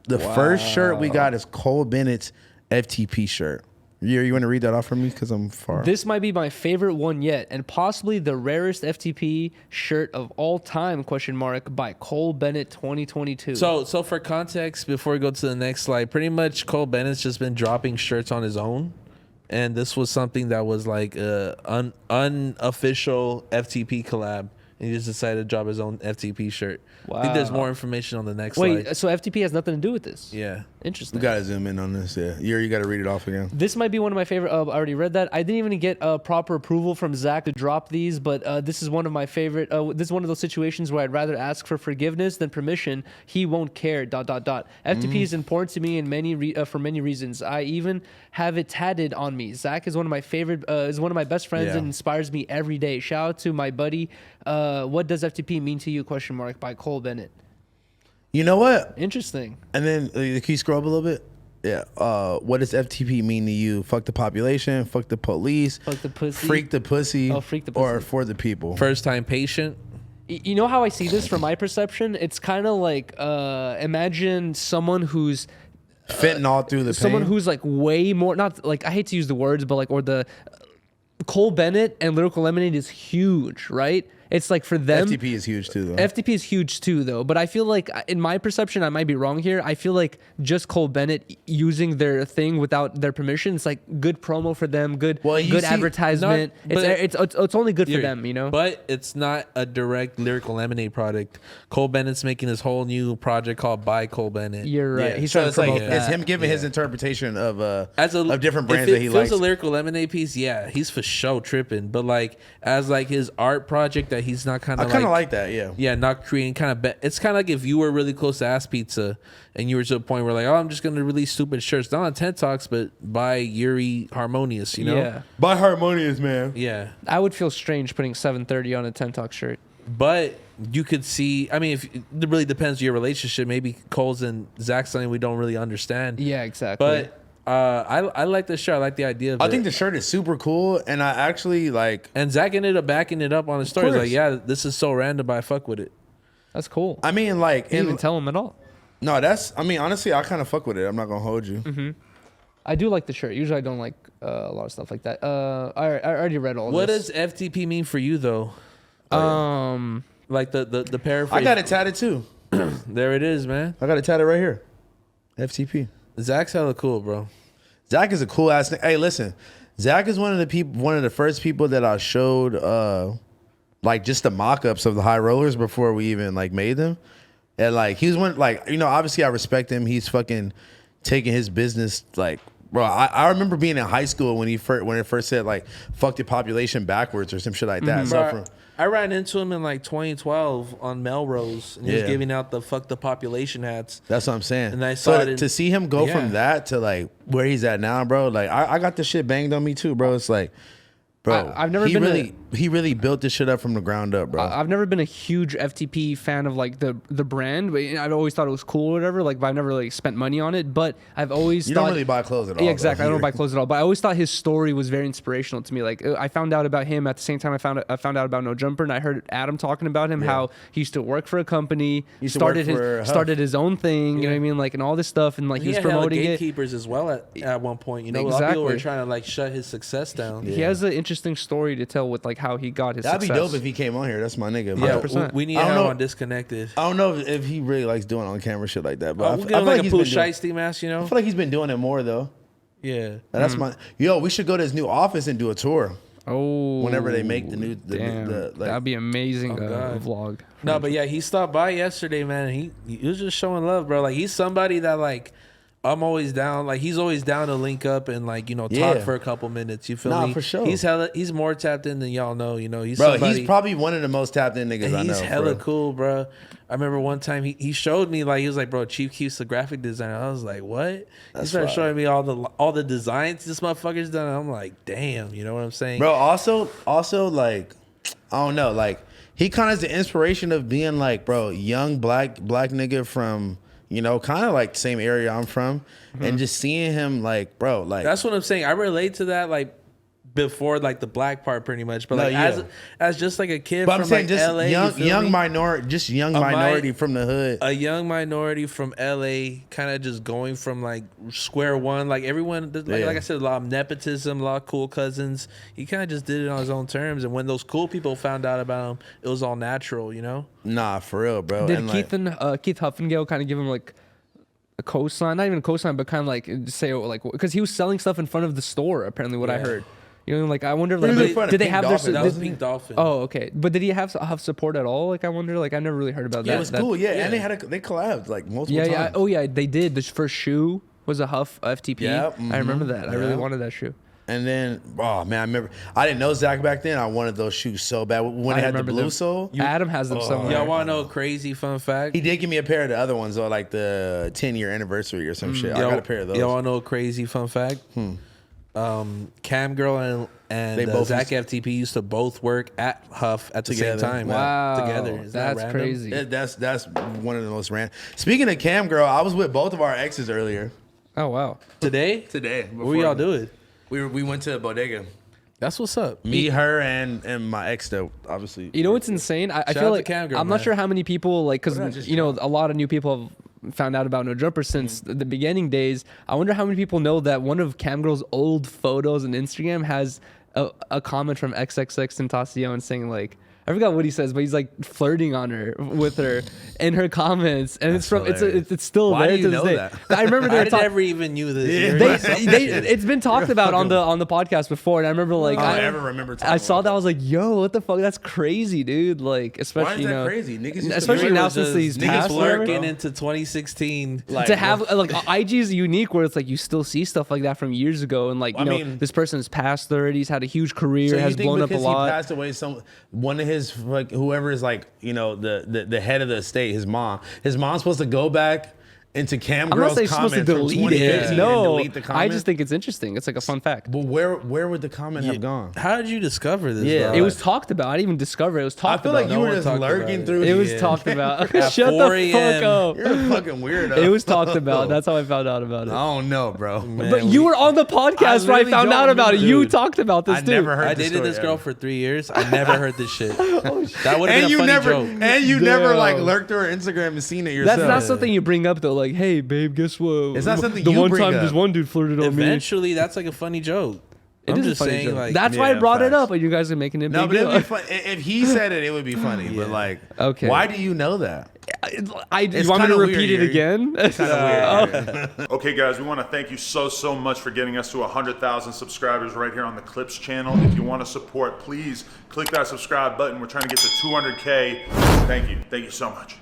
The first shirt we got is Cole Bennett's FTP shirt. You want to read that off for me? Because I'm far. This might be my favorite one yet, and possibly the rarest FTP shirt of all time, by Cole Bennett 2022. So for context, before we go to the next slide, pretty much Cole Bennett's just been dropping shirts on his own. And this was something that was like an unofficial FTP collab. And he just decided to drop his own FTP shirt. Wow. I think there's more information on the next slide. Wait, so FTP has nothing to do with this? Yeah. Interesting. We got to zoom in on this, yeah. You got to read it off again. This might be one of my favorite. I already read that. I didn't even get proper approval from Zach to drop these, but this is one of my favorite. This is one of those situations where I'd rather ask for forgiveness than permission. He won't care. ... FTP is important to me in for many reasons. I even have it tatted on me. Zach is one of my favorite. Is one of my best friends and inspires me every day. Shout out to my buddy. What does FTP mean to you? ? By Cole Bennett. You know what? Interesting. And then can you scroll up a little bit? Yeah. What does FTP mean to you? Fuck the population. Fuck the police. Fuck the pussy. Freak the pussy. Oh, freak the pussy. Or for the people. First time patient. You know how I see this from my perception? It's kind of like imagine someone who's fitting all through the someone pain. who's like way more, not like, I hate to use the words, but like, or the Cole Bennett and Lyrical Lemonade is huge, right? It's like for them. FTP is huge too, though. FTP is huge too, though. But I feel like, in my perception, I might be wrong here. I feel like just Cole Bennett using their thing without their permission, it's like good promo for them, good advertisement. It's only good for them, you know. But it's not a direct Lyrical Lemonade product. Cole Bennett's making this whole new project called By Cole Bennett. You're right. Yeah. He's so trying it's to like promote that. it's him giving his interpretation of different brands if that he likes. If it was a Lyrical Lemonade piece, yeah, he's for sure tripping. But like as like his art project that he's not kind of. I kind of like that, yeah. Yeah, not creating kind of. It's kind of like if you were really close to Ass Pizza and you were to a point where like, oh, I'm just gonna release stupid shirts, not on Tent Talks, but by Yuri Harmonious, you know? Yeah. By Harmonious, man. Yeah. I would feel strange putting 730 on a 10 Talk shirt. But you could see, I mean, if it really depends on your relationship. Maybe Cole's and Zach's something we don't really understand. Yeah, exactly. But I like this shirt. I like the idea of it. I think the shirt is super cool, and I actually like. And Zach ended up backing it up on his story. He's like, yeah, this is so random, but I fuck with it. That's cool. I mean, like, Didn't even tell him at all. No, I mean, honestly, I kind of fuck with it. I'm not gonna hold you. Mm-hmm. I do like the shirt. Usually, I don't like a lot of stuff like that. I already read all. What this. does FTP mean for you, though? Like the paraphrase. I got it tatted too. There it is, man. I got it tatted right here. FTP. Zach's hella cool, bro. Zach is a cool ass. Hey, listen, Zach is one of the first people that I showed, like just the mock-ups of the high rollers before we even like made them, and like he was one, like, you know, obviously I respect him. He's fucking taking his business, like, bro. I remember being in high school when it first said like "fuck the population" backwards or some shit like that. Bro, I ran into him in like 2012 on Melrose, and he was giving out the "fuck the population" hats. That's what I'm saying. And I saw it to see him go from that to like where he's at now, bro. Like I got this shit banged on me too, bro. It's like, bro, I've never been he really built this shit up from the ground up, bro. I've never been a huge FTP fan of like the brand, but I've always thought it was cool or whatever. Like, but I've never really spent money on it. But I've always you don't really buy clothes at all. Yeah, exactly. I don't buy clothes at all. But I always thought his story was very inspirational to me. Like, I found out about him at the same time I found out about No Jumper, and I heard Adam talking about him, how he used to work for a company, started his own thing. You know what I mean? Like, and all this stuff, and like he was promoting gatekeepers as well at one point. You know, a lot of people were trying to like shut his success down. He has an interesting story to tell with like how he got his. That'd be dope if he came on here. That's my nigga. Yeah, 100%. We need to have on Disconnected. I don't know if he really likes doing on camera shit like that, but we'll get like a Pooh Shiesty mask, you know. I feel like he's been doing it more though. Yeah, that's we should go to his new office and do a tour. Oh, whenever they make the new, that'd be amazing vlog. No, but yeah, he stopped by yesterday, man. He was just showing love, bro. Like he's somebody that like. I'm always down. Like he's always down to link up and like, you know, talk for a couple minutes. You feel me? For sure. He's more tapped in than y'all know. You know, he's probably one of the most tapped in niggas I know. He's hella cool, bro. I remember one time he showed me like he was like, bro, Chief Keef's the graphic designer. I was like, what? He started showing me all the designs this motherfucker's done. I'm like, damn, you know what I'm saying, bro? Also like, I don't know, like he kind of is the inspiration of being like, bro, young black nigga from. You know, kind of like the same area I'm from, and just seeing him like, bro, like that's what I'm saying. I relate to that, like before like the black part, pretty much. But No, like yeah. as just like a kid But from I'm saying like just LA, you feel young me? minority from the hood. A young minority from LA, kind of just going from like square one. Like everyone, like I said, a lot of nepotism, a lot of cool cousins. He kind of just did it on his own terms. And when those cool people found out about him, it was all natural, you know? Nah, for real, bro. Did And Keith Huffingale kind of give him like a cosign? Not even a cosign, but kind of like say like because he was selling stuff in front of the store. Apparently, what I heard. You know, like I wonder, like, did they have Dolphin. That was Pink Dolphin. Oh, okay. But did he have support at all? Like I wonder. Like I never really heard about that. it was cool, yeah. And they collabed like multiple times. Yeah. Oh yeah, they did. The first shoe was a Huff FTP. Yeah, I remember that. I really yeah. wanted that shoe. And then, oh man, I remember I didn't know Zach back then. I wanted those shoes so bad when they had the remember blue them. sole. Adam has them somewhere. Y'all want to know a crazy fun fact? He did give me a pair of the other ones though, like the 10-year anniversary or some shit. I got a pair of those. Y'all want to know a crazy fun fact? Cam Girl and They both Zach FTP used to both work at Huff at the Together. same time. Wow, Together. Isn't that that's random? crazy. That's one of the most random. Speaking of Cam Girl, I was with both of our exes earlier. Oh wow. Today? Today. What y'all doing? We went to a bodega. That's what's up. Me, her, and my ex though, obviously. You know what's insane? I Shout feel out like to Cam Girl, I'm man. not sure how many people like What did I because just you know a lot of new people have found out about No Jumper since the beginning days. I wonder how many people know that one of Cam Girl's old photos on Instagram has a comment from XXXtentacion saying like. I forgot what he says, but he's like flirting on her with her in her comments, and That's it's from hilarious. it's still Why there do to you this know day. that? I remember they I were talking. never even knew this. It's been talked about on the podcast before, and I remember like I ever remember talking I saw about that I was like, yo, what the fuck? That's crazy, dude. Like especially Why is you that know, crazy? Niggas used to especially be now able since to he's just- niggas passed. or whatever. Lurking bro. into 2016. Like, To have like IG is unique where it's like you still see stuff like that from years ago, and like you I know mean- this person's passed already. He's had a huge career, So you has think blown up a because lot. he passed away, one of his like whoever is like the head of the estate, his mom's supposed to go back into Cam I'm not Girl's saying he's supposed to comments from delete 2015 it. and No, delete the I comment. just think it's interesting. It's like a fun fact. But where would the comment have gone? How did you discover this? Yeah. dog? It was talked about. I didn't even discover it. It was I talked feel about. like you No were one just talked about lurking it. through. It was Yeah. talked about. At Shut 4 the fuck a.m. up. You're a fucking weirdo. It was talked about. That's how I found out about I it. don't know, bro. But you were on the podcast where I literally found don't out about it. remember, You dude. talked about this I too. never heard. I this dated story this girl ever. for 3 years. I never heard this shit. That would have been And a you funny never, joke. and you never like Damn. lurked through her Instagram and seen it yourself. That's not something you bring up though. Like, hey, babe, guess what? It's not something the you one bring time up. this one dude flirted on me. Eventually, that's like a funny joke. It I'm is a just funny saying, joke. like, That's why I yeah, brought it facts. up, but you guys are making it No, big but deal. it'd be fun. If he said it, it would be funny. But like, Okay. why do you know that? you It's want me kinda to weird, repeat it Yuri. again? Okay, guys, we want to thank you so much for getting us to 100,000 subscribers right here on the Clips channel. If you want to support, please click that subscribe button. We're trying to get to 200K. Thank you so much.